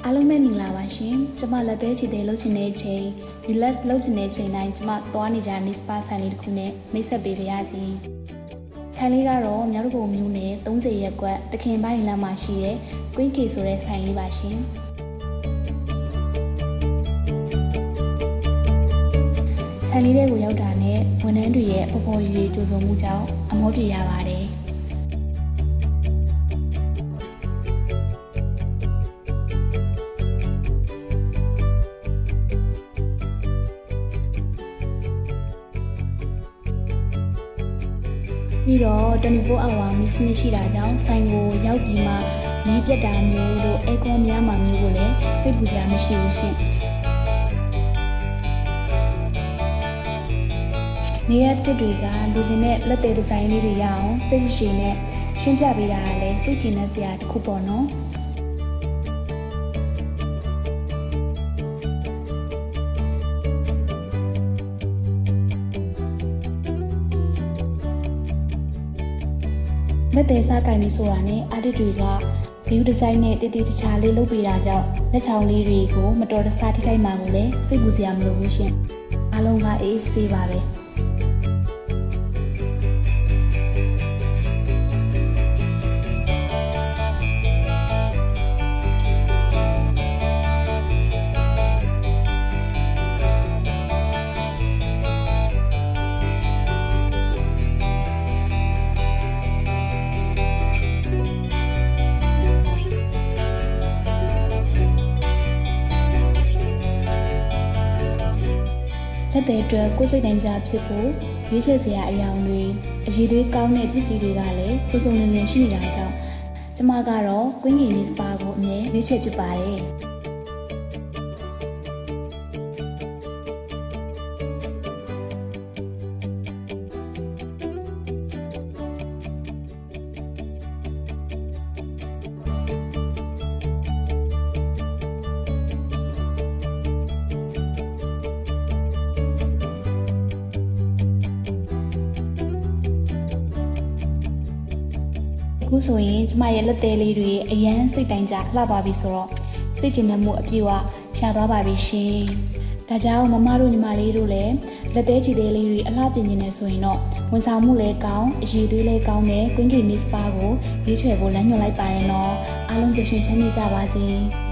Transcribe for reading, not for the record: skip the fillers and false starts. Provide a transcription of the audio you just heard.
အားလုံးပဲမင်္ဂလာပါရှင်ကျမလက်သေးချီသေးလှုပ်ချင်တဲ့အချိန် relax လှုပ်ချင်တဲ့အချိန်တိုင်းကျမသွားနေကြ Nice Spa ဆိုင်လေးတစ်ခုနဲ့မိတ်ဆက်ပေးပါရစေဆိုင်လေးကတော့မြောက်ဒဂုံမြို့နယ်30ရပ်ကွက်တခင်ပိုင်းလမ်းမှာရှိတဲ့ Queen K ဆိုတဲ့ဆိုင်လေးပါရှင်ဆိုင်လေးတွေကိုရောက်တာနဲ့ဝန်ထမ်းတွေရဲ့ပေါ်ပေါ်ရွေကြိုးစုံမှုကြောင့်အမောပြေရပါတယ်ပြီးတော့24 hour မီးစနစ်ရှိတာကြောင့်ဆိုင်ကိုရောက်ပြီးမှမီးပြတ်တာမျိုးတို့အဲကွန်များမှမျိုးကိုလည်းစိတ်ပူစရာမရှိဘူးရှင်နေရာတစ်တွေကလူချင်းတဲ့လက်သေးဒီဇိုင်းလေးတွေရအောင်စိတ်ရှိနဲ့ရှင်းပြပေးတာကလည်းစိတ်ကျဉ်တဲ့စရာတစ်ခုပေါ့နော်လက်သေးစားကင်ပြီးဆိုတာနဲ့အာတစ်တွေက view design နဲ့တည်တည်တခြားလေးလုပ်ပေးတာကြောင့်လက်ချောင်းလေးတွေကိုမတော်တဆထိခိုက်မှာကိုလည်းစိတ်ပူစရာမလိုဘူးရှင်အားလုံးကအေးဆေးပါပဲလက်သေးအတွက်ကိုယ်စိတ်တိုင်းကြဖြစ်ဖို့ရွေးချယ်စရာအရာတွေအရေးသွေးကောင်းတဲ့ပစ္စည်းတွေကလည်းစုံစုံလင်လင်ရှိနေတာကြောင့်ကျမကတော့ Queen K Nice Spa ကိုအမြဲရွေးချယ်ဖြစ်ပါတယ်အခုဆိုရင်ကျမရဲ့လက်သေးလေးတွေအရန်စိတ်တိုင်းကြလှသွားပြီဆိုတော့စိတ်ကျဉ်မှုအပြည့်အဝရှာသွားပါပြီရှင်။ဒါကြောင့်မမတို့ညီမလေးတို့လည်းလက်သေးချီသေးလေးတွေအလှပြင်နေနေဆိုရင်တော့ဝန်ဆောင်မှုလည်းကောင်းအရည်သွေးလည်းကောင်းတဲ့ Queen K Nice Spa ကိုရွေးချယ်ဖို့လမ်းညွှန်လိုက်ပါရနော်။အားလုံးပျော်ရွှင်ချမ်းမြေ့ကြပါစေ။